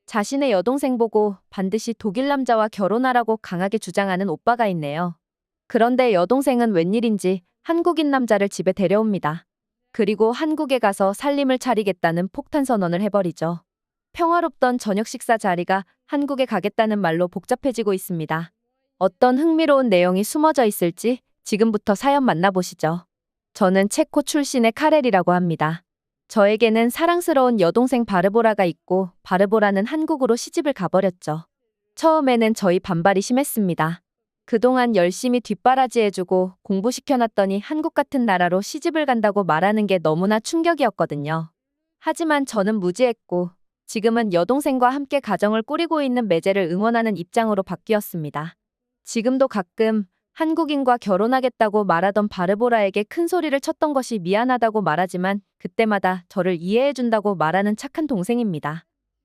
자신의 여동생 보고 반드시 독일 남자와 결혼하라고 강하게 주장하는 오빠가 있네요. 그런데 여동생은 웬일인지 한국인 남자를 집에 데려옵니다. 그리고 한국에 가서 살림을 차리겠다는 폭탄 선언을 해버리죠. 평화롭던 저녁 식사 자리가 한국에 가겠다는 말로 복잡해지고 있습니다. 어떤 흥미로운 내용이 숨어져 있을지 지금부터 사연 만나보시죠. 저는 체코 출신의 카렐이라고 합니다. 저에게는 사랑스러운 여동생 바르보라가 있고 바르보라는 한국으로 시집을 가버렸죠. 처음에는 저희 반발이 심했습니다. 그동안 열심히 뒷바라지해주고 공부시켜놨더니 한국 같은 나라로 시집을 간다고 말하는 게 너무나 충격이었거든요. 하지만 저는 무지했고 지금은 여동생과 함께 가정을 꾸리고 있는 매제를 응원하는 입장으로 바뀌었습니다. 지금도 가끔 한국인과 결혼하겠다고 말하던 바르보라에게 큰 소리를 쳤던 것이 미안하다고 말하지만 그때마다 저를 이해해준다고 말하는 착한 동생입니다.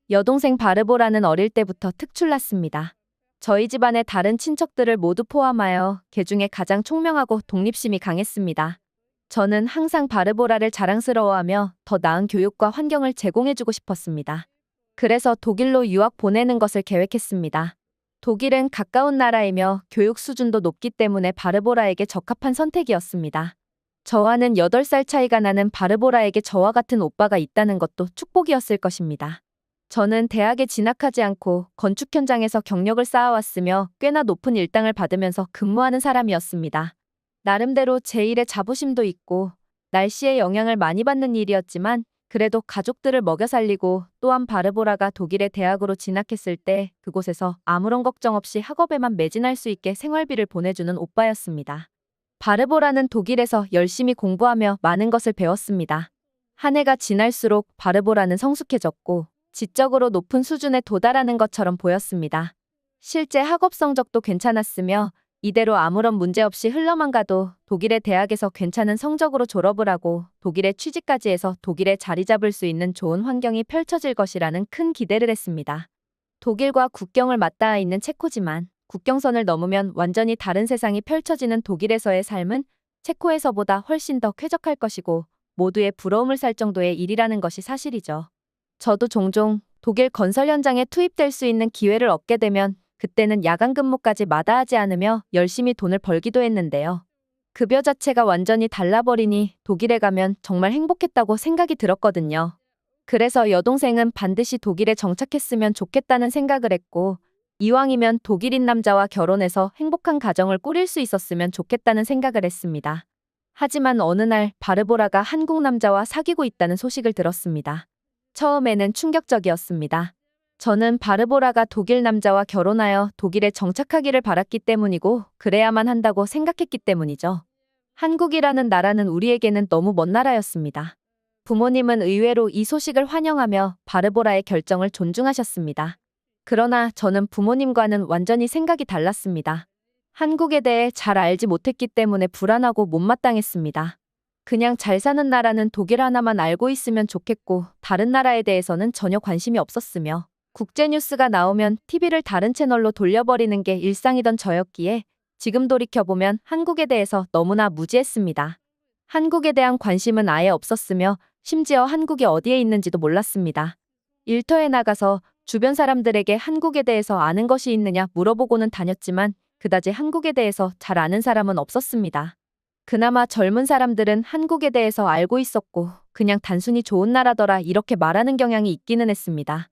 여동생 바르보라는 어릴 때부터 특출났습니다. 저희 집안의 다른 친척들을 모두 포함하여 개 중에 가장 총명하고 독립심이 강했습니다. 저는 항상 바르보라를 자랑스러워하며 더 나은 교육과 환경을 제공해주고 싶었습니다. 그래서 독일로 유학 보내는 것을 계획했습니다. 독일은 가까운 나라이며 교육 수준도 높기 때문에 바르보라에게 적합한 선택이었습니다. 저와는 8살 차이가 나는 바르보라에게 저와 같은 오빠가 있다는 것도 축복이었을 것입니다. 저는 대학에 진학하지 않고 건축 현장에서 경력을 쌓아왔으며 꽤나 높은 일당을 받으면서 근무하는 사람이었습니다. 나름대로 제 일에 자부심도 있고 날씨의 영향을 많이 받는 일이었지만 그래도 가족들을 먹여 살리고 또한 바르보라가 독일의 대학으로 진학했을 때 그곳에서 아무런 걱정 없이 학업에만 매진할 수 있게 생활비를 보내주는 오빠였습니다. 바르보라는 독일에서 열심히 공부하며 많은 것을 배웠습니다. 한 해가 지날수록 바르보라는 성숙해졌고 지적으로 높은 수준에 도달하는 것처럼 보였습니다. 실제 학업 성적도 괜찮았으며 이대로 아무런 문제 없이 흘러만 가도 독일의 대학에서 괜찮은 성적으로 졸업을 하고 독일에 취직까지 해서 독일에 자리 잡을 수 있는 좋은 환경이 펼쳐질 것이라는 큰 기대를 했습니다. 독일과 국경을 맞닿아 있는 체코지만 국경선을 넘으면 완전히 다른 세상이 펼쳐지는 독일에서의 삶은 체코에서보다 훨씬 더 쾌적할 것이고 모두의 부러움을 살 정도의 일이라는 것이 사실이죠. 저도 종종 독일 건설 현장에 투입될 수 있는 기회를 얻게 되면 그때는 야간 근무까지 마다하지 않으며 열심히 돈을 벌기도 했는데요. 급여 자체가 완전히 달라버리니 독일에 가면 정말 행복했다고 생각이 들었거든요. 그래서 여동생은 반드시 독일에 정착했으면 좋겠다는 생각을 했고 이왕이면 독일인 남자와 결혼해서 행복한 가정을 꾸릴 수 있었으면 좋겠다는 생각을 했습니다. 하지만 어느 날 바르보라가 한국 남자와 사귀고 있다는 소식을 들었습니다. 처음에는 충격적이었습니다. 저는 바르보라가 독일 남자와 결혼하여 독일에 정착하기를 바랐기 때문이고 그래야만 한다고 생각했기 때문이죠. 한국이라는 나라는 우리에게는 너무 먼 나라였습니다. 부모님은 의외로 이 소식을 환영하며 바르보라의 결정을 존중하셨습니다. 그러나 저는 부모님과는 완전히 생각이 달랐습니다. 한국에 대해 잘 알지 못했기 때문에 불안하고 못마땅했습니다. 그냥 잘 사는 나라는 독일 하나만 알고 있으면 좋겠고 다른 나라에 대해서는 전혀 관심이 없었으며 국제뉴스가 나오면 TV를 다른 채널로 돌려버리는 게 일상이던 저였기에 지금 돌이켜보면 한국에 대해서 너무나 무지했습니다. 한국에 대한 관심은 아예 없었으며 심지어 한국이 어디에 있는지도 몰랐습니다. 일터에 나가서 주변 사람들에게 한국에 대해서 아는 것이 있느냐 물어보고는 다녔지만 그다지 한국에 대해서 잘 아는 사람은 없었습니다. 그나마 젊은 사람들은 한국에 대해서 알고 있었고 그냥 단순히 좋은 나라더라 이렇게 말하는 경향이 있기는 했습니다.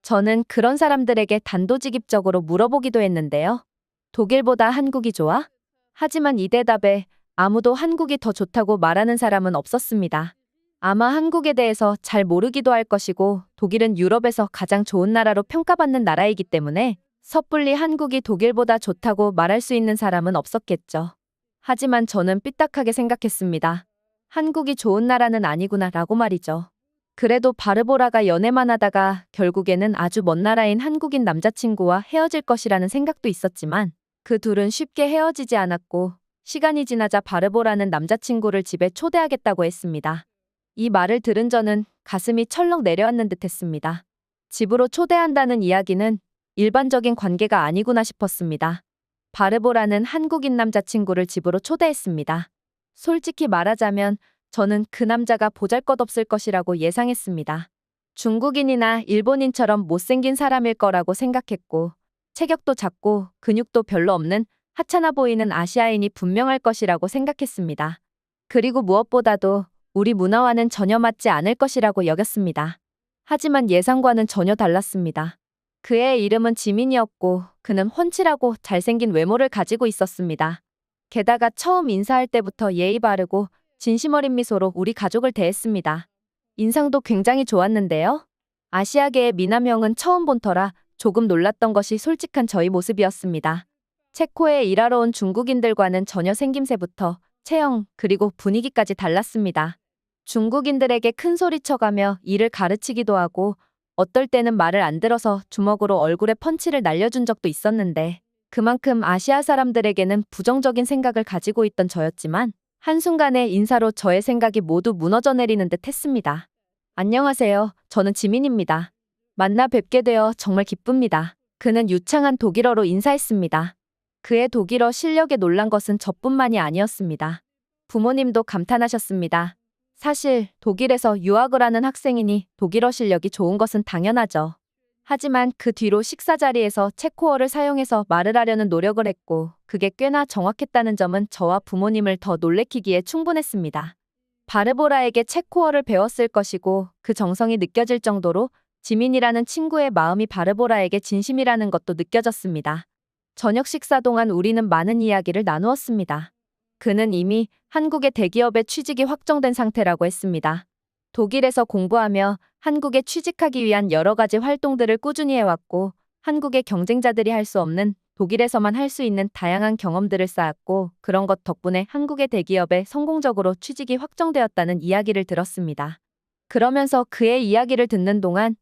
저는 그런 사람들에게 단도직입적으로 물어보기도 했는데요. 독일보다 한국이 좋아? 하지만 이 대답에 아무도 한국이 더 좋다고 말하는 사람은 없었습니다. 아마 한국에 대해서 잘 모르기도 할 것이고 독일은 유럽에서 가장 좋은 나라로 평가받는 나라이기 때문에 섣불리 한국이 독일보다 좋다고 말할 수 있는 사람은 없었겠죠. 하지만 저는 삐딱하게 생각했습니다. 한국이 좋은 나라는 아니구나 라고 말이죠. 그래도 바르보라가 연애만 하다가 결국에는 아주 먼 나라인 한국인 남자친구와 헤어질 것이라는 생각도 있었지만 그 둘은 쉽게 헤어지지 않았고 시간이 지나자 바르보라는 남자친구를 집에 초대하겠다고 했습니다. 이 말을 들은 저는 가슴이 철렁 내려앉는 듯 했습니다. 집으로 초대한다는 이야기는 일반적인 관계가 아니구나 싶었습니다. 바르보라는 한국인 남자친구를 집으로 초대했습니다. 솔직히 말하자면 저는 그 남자가 보잘것없을 것이라고 예상했습니다. 중국인이나 일본인처럼 못생긴 사람일 거라고 생각했고, 체격도 작고 근육도 별로 없는 하찮아 보이는 아시아인이 분명할 것이라고 생각했습니다. 그리고 무엇보다도 우리 문화와는 전혀 맞지 않을 것이라고 여겼습니다. 하지만 예상과는 전혀 달랐습니다. 그의 이름은 지민이었고 그는 훤칠하고 잘생긴 외모를 가지고 있었습니다. 게다가 처음 인사할 때부터 예의 바르고 진심 어린 미소로 우리 가족을 대했습니다. 인상도 굉장히 좋았는데요. 아시아계의 미남형은 처음 본 터라 조금 놀랐던 것이 솔직한 저희 모습이었습니다. 체코에 일하러 온 중국인들과는 전혀 생김새부터 체형 그리고 분위기까지 달랐습니다. 중국인들에게 큰 소리 쳐가며 일을 가르치기도 하고 어떨 때는 말을 안 들어서 주먹으로 얼굴에 펀치를 날려준 적도 있었는데 그만큼 아시아 사람들에게는 부정적인 생각을 가지고 있던 저였지만 한순간의 인사로 저의 생각이 모두 무너져 내리는 듯 했습니다. 안녕하세요. 저는 지민입니다. 만나 뵙게 되어 정말 기쁩니다. 그는 유창한 독일어로 인사했습니다. 그의 독일어 실력에 놀란 것은 저뿐만이 아니었습니다. 부모님도 감탄하셨습니다. 사실 독일에서 유학을 하는 학생이니 독일어 실력이 좋은 것은 당연하죠. 하지만 그 뒤로 식사 자리에서 체코어를 사용해서 말을 하려는 노력을 했고 그게 꽤나 정확했다는 점은 저와 부모님을 더 놀래키기에 충분했습니다. 바르보라에게 체코어를 배웠을 것이고 그 정성이 느껴질 정도로 지민이라는 친구의 마음이 바르보라에게 진심이라는 것도 느껴졌습니다. 저녁 식사 동안 우리는 많은 이야기를 나누었습니다. 그는 이미 한국의 대기업에 취직이 확정된 상태라고 했습니다. 독일에서 공부하며 한국에 취직하기 위한 여러 가지 활동들을 꾸준히 해왔고 한국의 경쟁자들이 할 수 없는 독일에서만 할 수 있는 다양한 경험들을 쌓았고 그런 것 덕분에 한국의 대기업에 성공적으로 취직이 확정되었다는 이야기를 들었습니다. 그러면서 그의 이야기를 듣는 동안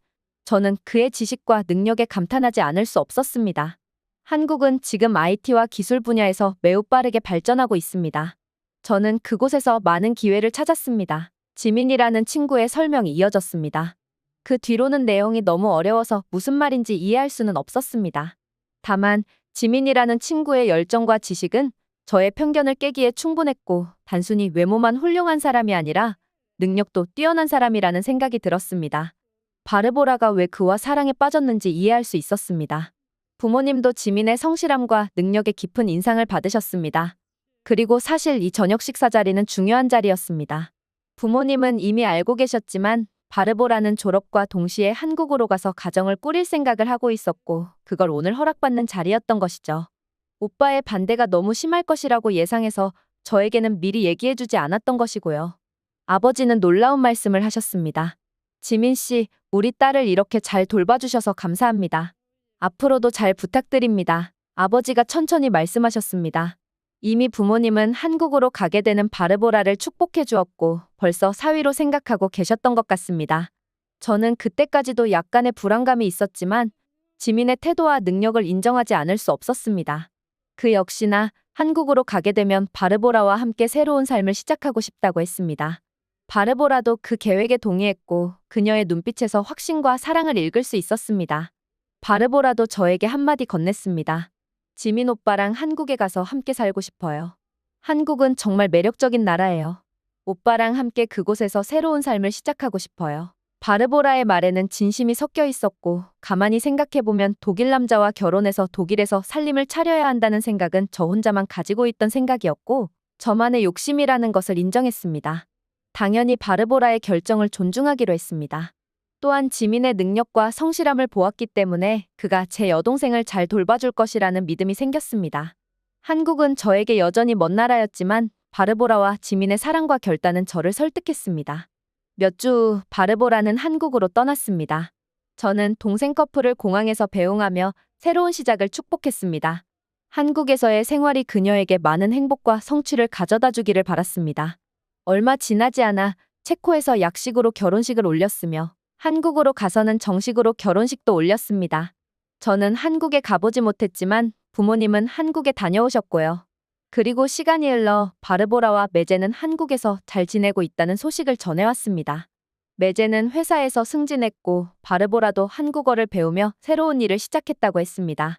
저는 그의 지식과 능력에 감탄하지 않을 수 없었습니다. 한국은 지금 IT와 기술 분야에서 매우 빠르게 발전하고 있습니다. 저는 그곳에서 많은 기회를 찾았습니다. 지민이라는 친구의 설명이 이어졌습니다. 그 뒤로는 내용이 너무 어려워서 무슨 말인지 이해할 수는 없었습니다. 다만 지민이라는 친구의 열정과 지식은 저의 편견을 깨기에 충분했고 단순히 외모만 훌륭한 사람이 아니라 능력도 뛰어난 사람이라는 생각이 들었습니다. 바르보라가 왜 그와 사랑에 빠졌는지 이해할 수 있었습니다. 부모님도 지민의 성실함과 능력에 깊은 인상을 받으셨습니다. 그리고 사실 이 저녁 식사 자리는 중요한 자리였습니다. 부모님은 이미 알고 계셨지만 바르보라는 졸업과 동시에 한국으로 가서 가정을 꾸릴 생각을 하고 있었고 그걸 오늘 허락받는 자리였던 것이죠. 오빠의 반대가 너무 심할 것이라고 예상해서 저에게는 미리 얘기해주지 않았던 것이고요. 아버지는 놀라운 말씀을 하셨습니다. 지민 씨, 우리 딸을 이렇게 잘 돌봐주셔서 감사합니다. 앞으로도 잘 부탁드립니다. 아버지가 천천히 말씀하셨습니다. 이미 부모님은 한국으로 가게 되는 바르보라를 축복해 주었고 벌써 사위로 생각하고 계셨던 것 같습니다. 저는 그때까지도 약간의 불안감이 있었지만 지민의 태도와 능력을 인정하지 않을 수 없었습니다. 그 역시나 한국으로 가게 되면 바르보라와 함께 새로운 삶을 시작하고 싶다고 했습니다. 바르보라도 그 계획에 동의했고 그녀의 눈빛에서 확신과 사랑을 읽을 수 있었습니다. 바르보라도 저에게 한마디 건넸습니다. 지민 오빠랑 한국에 가서 함께 살고 싶어요. 한국은 정말 매력적인 나라예요. 오빠랑 함께 그곳에서 새로운 삶을 시작하고 싶어요. 바르보라의 말에는 진심이 섞여 있었고 가만히 생각해보면 독일 남자와 결혼해서 독일에서 살림을 차려야 한다는 생각은 저 혼자만 가지고 있던 생각이었고 저만의 욕심이라는 것을 인정했습니다. 당연히 바르보라의 결정을 존중하기로 했습니다. 또한 지민의 능력과 성실함을 보았기 때문에 그가 제 여동생을 잘 돌봐줄 것이라는 믿음이 생겼습니다. 한국은 저에게 여전히 먼 나라였지만 바르보라와 지민의 사랑과 결단은 저를 설득했습니다. 몇 주 후 바르보라는 한국으로 떠났습니다. 저는 동생 커플을 공항에서 배웅하며 새로운 시작을 축복했습니다. 한국에서의 생활이 그녀에게 많은 행복과 성취를 가져다 주기를 바랐습니다. 얼마 지나지 않아 체코에서 약식으로 결혼식을 올렸으며 한국으로 가서는 정식으로 결혼식도 올렸습니다. 저는 한국에 가보지 못했지만 부모님은 한국에 다녀오셨고요. 그리고 시간이 흘러 바르보라와 메제는 한국에서 잘 지내고 있다는 소식을 전해왔습니다. 메제는 회사에서 승진했고 바르보라도 한국어를 배우며 새로운 일을 시작했다고 했습니다.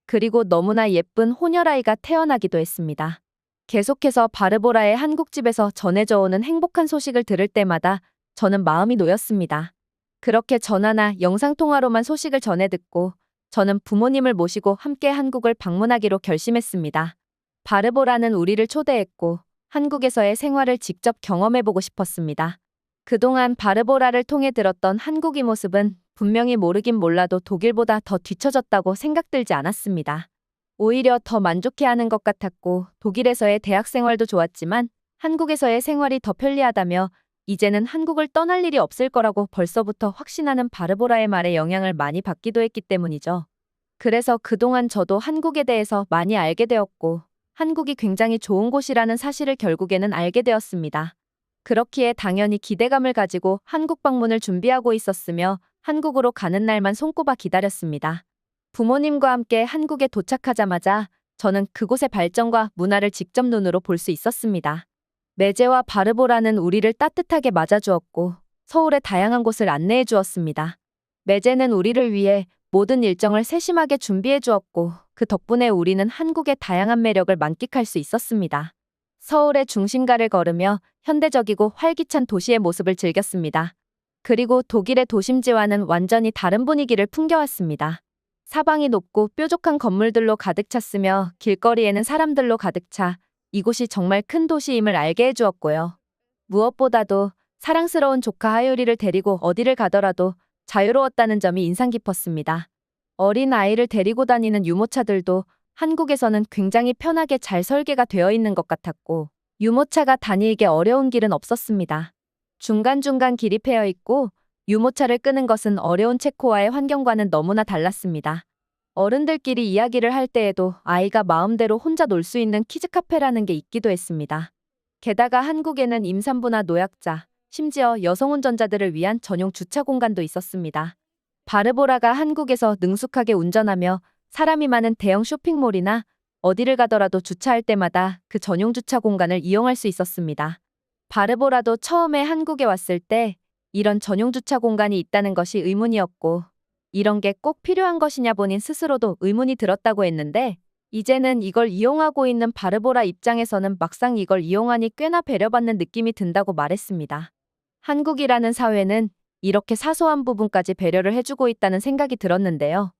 그리고 너무나 예쁜 혼혈아이가 태어나기도 했습니다. 계속해서 바르보라의 한국집에서 전해져 오는 행복한 소식을 들을 때마다 저는 마음이 놓였습니다. 그렇게 전화나 영상통화로만 소식을 전해 듣고 저는 부모님을 모시고 함께 한국을 방문하기로 결심했습니다. 바르보라는 우리를 초대했고 한국에서의 생활을 직접 경험해보고 싶었습니다. 그동안 바르보라를 통해 들었던 한국의 모습은 분명히 모르긴 몰라도 독일보다 더 뒤처졌다고 생각들지 않았습니다. 오히려 더 만족해하는 것 같았고 독일에서의 대학 생활도 좋았지만 한국에서의 생활이 더 편리하다며 이제는 한국을 떠날 일이 없을 거라고 벌써부터 확신하는 바르보라의 말에 영향을 많이 받기도 했기 때문이죠. 그래서 그동안 저도 한국에 대해서 많이 알게 되었고 한국이 굉장히 좋은 곳이라는 사실을 결국에는 알게 되었습니다. 그렇기에 당연히 기대감을 가지고 한국 방문을 준비하고 있었으며 한국으로 가는 날만 손꼽아 기다렸습니다. 부모님과 함께 한국에 도착하자마자 저는 그곳의 발전과 문화를 직접 눈으로 볼 수 있었습니다. 메제와 바르보라는 우리를 따뜻하게 맞아주었고 서울의 다양한 곳을 안내해 주었습니다. 메제는 우리를 위해 모든 일정을 세심하게 준비해 주었고 그 덕분에 우리는 한국의 다양한 매력을 만끽할 수 있었습니다. 서울의 중심가를 걸으며 현대적이고 활기찬 도시의 모습을 즐겼습니다. 그리고 독일의 도심지와는 완전히 다른 분위기를 풍겨왔습니다. 사방이 높고 뾰족한 건물들로 가득 찼으며 길거리에는 사람들로 가득 차 이곳이 정말 큰 도시임을 알게 해주었고요. 무엇보다도 사랑스러운 조카 하유리를 데리고 어디를 가더라도 자유로웠다는 점이 인상 깊었습니다. 어린 아이를 데리고 다니는 유모차들도 한국에서는 굉장히 편하게 잘 설계가 되어 있는 것 같았고 유모차가 다니기 어려운 길은 없었습니다. 중간중간 길이 패여 있고 유모차를 끄는 것은 어려운 체코와의 환경과는 너무나 달랐습니다. 어른들끼리 이야기를 할 때에도 아이가 마음대로 혼자 놀 수 있는 키즈카페라는 게 있기도 했습니다. 게다가 한국에는 임산부나 노약자, 심지어 여성 운전자들을 위한 전용 주차 공간도 있었습니다. 바르보라가 한국에서 능숙하게 운전하며 사람이 많은 대형 쇼핑몰이나 어디를 가더라도 주차할 때마다 그 전용 주차 공간을 이용할 수 있었습니다. 바르보라도 처음에 한국에 왔을 때 이런 전용 주차 공간이 있다는 것이 의문이었고 이런 게 꼭 필요한 것이냐 본인 스스로도 의문이 들었다고 했는데 이제는 이걸 이용하고 있는 바르보라 입장에서는 막상 이걸 이용하니 꽤나 배려받는 느낌이 든다고 말했습니다. 한국이라는 사회는 이렇게 사소한 부분까지 배려를 해주고 있다는 생각이 들었는데요.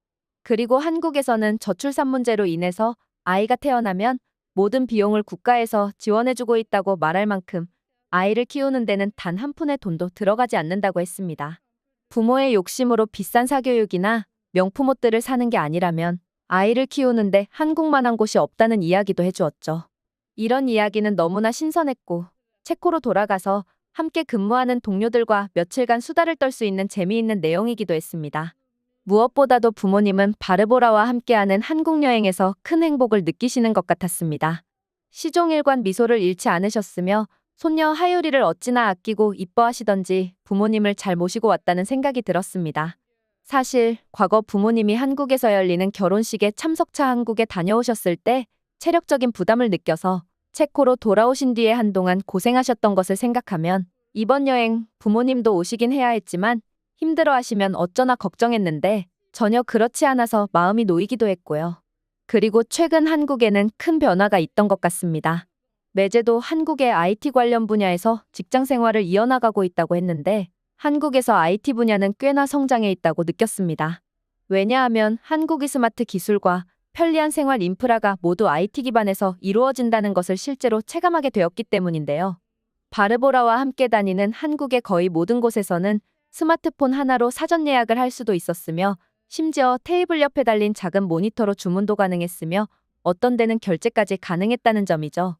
그리고 한국에서는 저출산 문제로 인해서 아이가 태어나면 모든 비용을 국가에서 지원해주고 있다고 말할 만큼 아이를 키우는 데는 단 한 푼의 돈도 들어가지 않는다고 했습니다. 부모의 욕심으로 비싼 사교육이나 명품 옷들을 사는 게 아니라면 아이를 키우는데 한국만한 곳이 없다는 이야기도 해주었죠. 이런 이야기는 너무나 신선했고 체코로 돌아가서 함께 근무하는 동료들과 며칠간 수다를 떨 수 있는 재미있는 내용이기도 했습니다. 무엇보다도 부모님은 바르보라와 함께하는 한국 여행에서 큰 행복을 느끼시는 것 같았습니다. 시종일관 미소를 잃지 않으셨으며 손녀 하유리를 어찌나 아끼고 이뻐하시던지 부모님을 잘 모시고 왔다는 생각이 들었습니다. 사실 과거 부모님이 한국에서 열리는 결혼식에 참석차 한국에 다녀오셨을 때 체력적인 부담을 느껴서 체코로 돌아오신 뒤에 한동안 고생하셨던 것을 생각하면 이번 여행 부모님도 오시긴 해야 했지만 힘들어하시면 어쩌나 걱정했는데 전혀 그렇지 않아서 마음이 놓이기도 했고요. 그리고 최근 한국에는 큰 변화가 있던 것 같습니다. 메제도 한국의 IT 관련 분야에서 직장 생활을 이어나가고 있다고 했는데 한국에서 IT 분야는 꽤나 성장해 있다고 느꼈습니다. 왜냐하면 한국의 스마트 기술과 편리한 생활 인프라가 모두 IT 기반에서 이루어진다는 것을 실제로 체감하게 되었기 때문인데요. 바르보라와 함께 다니는 한국의 거의 모든 곳에서는 스마트폰 하나로 사전 예약을 할 수도 있었으며 심지어 테이블 옆에 달린 작은 모니터로 주문도 가능했으며 어떤 데는 결제까지 가능했다는 점이죠.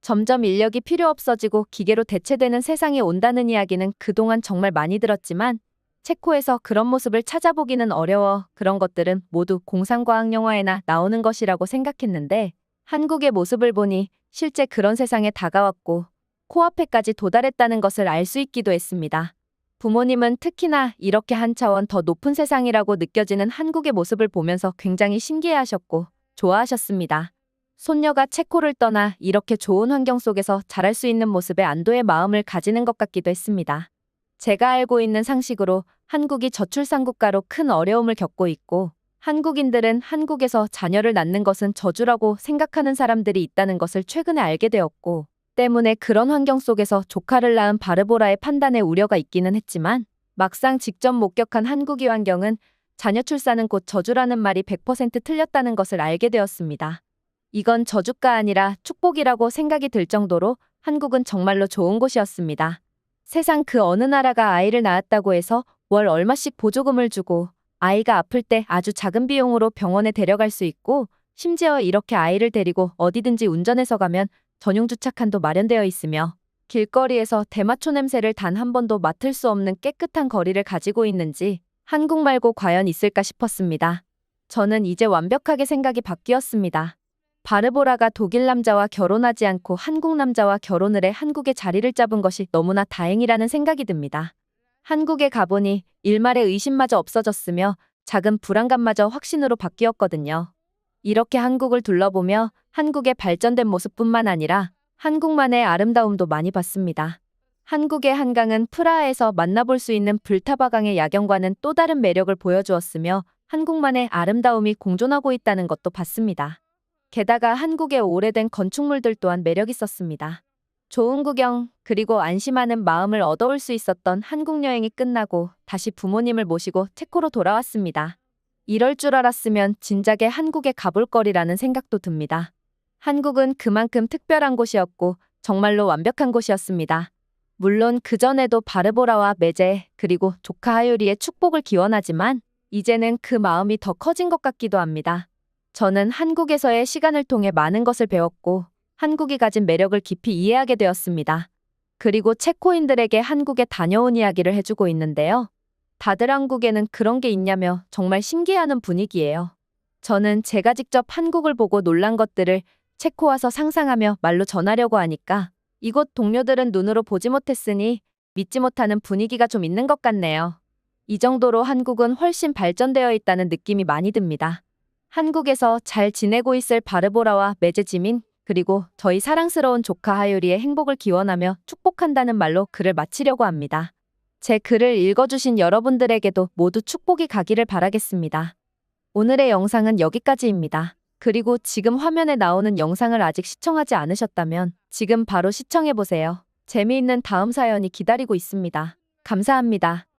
점점 인력이 필요 없어지고 기계로 대체되는 세상이 온다는 이야기는 그동안 정말 많이 들었지만 체코에서 그런 모습을 찾아보기는 어려워 그런 것들은 모두 공상과학 영화에나 나오는 것이라고 생각했는데 한국의 모습을 보니 실제 그런 세상에 다가왔고 코앞에까지 도달했다는 것을 알 수 있기도 했습니다. 부모님은 특히나 이렇게 한 차원 더 높은 세상이라고 느껴지는 한국의 모습을 보면서 굉장히 신기해하셨고 좋아하셨습니다. 손녀가 체코를 떠나 이렇게 좋은 환경 속에서 자랄 수 있는 모습에 안도의 마음을 가지는 것 같기도 했습니다. 제가 알고 있는 상식으로 한국이 저출산 국가로 큰 어려움을 겪고 있고 한국인들은 한국에서 자녀를 낳는 것은 저주라고 생각하는 사람들이 있다는 것을 최근에 알게 되었고 때문에 그런 환경 속에서 조카를 낳은 바르보라의 판단에 우려가 있기는 했지만 막상 직접 목격한 한국이 환경은 자녀 출산은 곧 저주라는 말이 100% 틀렸다는 것을 알게 되었습니다. 이건 저주가 아니라 축복이라고 생각이 들 정도로 한국은 정말로 좋은 곳이었습니다. 세상 그 어느 나라가 아이를 낳았다고 해서 월 얼마씩 보조금을 주고 아이가 아플 때 아주 작은 비용으로 병원에 데려갈 수 있고 심지어 이렇게 아이를 데리고 어디든지 운전해서 가면 전용 주차칸도 마련되어 있으며 길거리에서 대마초 냄새를 단 한 번도 맡을 수 없는 깨끗한 거리를 가지고 있는지 한국 말고 과연 있을까 싶었습니다. 저는 이제 완벽하게 생각이 바뀌었습니다. 바르보라가 독일 남자와 결혼하지 않고 한국 남자와 결혼을 해 한국에 자리를 잡은 것이 너무나 다행이라는 생각이 듭니다. 한국에 가보니 일말의 의심마저 없어졌으며 작은 불안감마저 확신으로 바뀌었거든요. 이렇게 한국을 둘러보며 한국의 발전된 모습뿐만 아니라 한국만의 아름다움도 많이 봤습니다. 한국의 한강은 프라하에서 만나볼 수 있는 불타바강의 야경과는 또 다른 매력을 보여주었으며 한국만의 아름다움이 공존하고 있다는 것도 봤습니다. 게다가 한국의 오래된 건축물들 또한 매력 있었습니다. 좋은 구경, 그리고 안심하는 마음을 얻어올 수 있었던 한국 여행이 끝나고 다시 부모님을 모시고 체코로 돌아왔습니다. 이럴 줄 알았으면 진작에 한국에 가볼 거리라는 생각도 듭니다. 한국은 그만큼 특별한 곳이었고 정말로 완벽한 곳이었습니다. 물론 그전에도 바르보라와 메제 그리고 조카 하유리의 축복을 기원하지만 이제는 그 마음이 더 커진 것 같기도 합니다. 저는 한국에서의 시간을 통해 많은 것을 배웠고 한국이 가진 매력을 깊이 이해하게 되었습니다. 그리고 체코인들에게 한국에 다녀온 이야기를 해주고 있는데요. 다들 한국에는 그런 게 있냐며 정말 신기해하는 분위기예요. 저는 제가 직접 한국을 보고 놀란 것들을 체코 와서 상상하며 말로 전하려고 하니까 이곳 동료들은 눈으로 보지 못했으니 믿지 못하는 분위기가 좀 있는 것 같네요. 이 정도로 한국은 훨씬 발전되어 있다는 느낌이 많이 듭니다. 한국에서 잘 지내고 있을 바르보라와 메제지민 그리고 저희 사랑스러운 조카 하유리의 행복을 기원하며 축복한다는 말로 글을 마치려고 합니다. 제 글을 읽어주신 여러분들에게도 모두 축복이 가기를 바라겠습니다. 오늘의 영상은 여기까지입니다. 그리고 지금 화면에 나오는 영상을 아직 시청하지 않으셨다면 지금 바로 시청해보세요. 재미있는 다음 사연이 기다리고 있습니다. 감사합니다.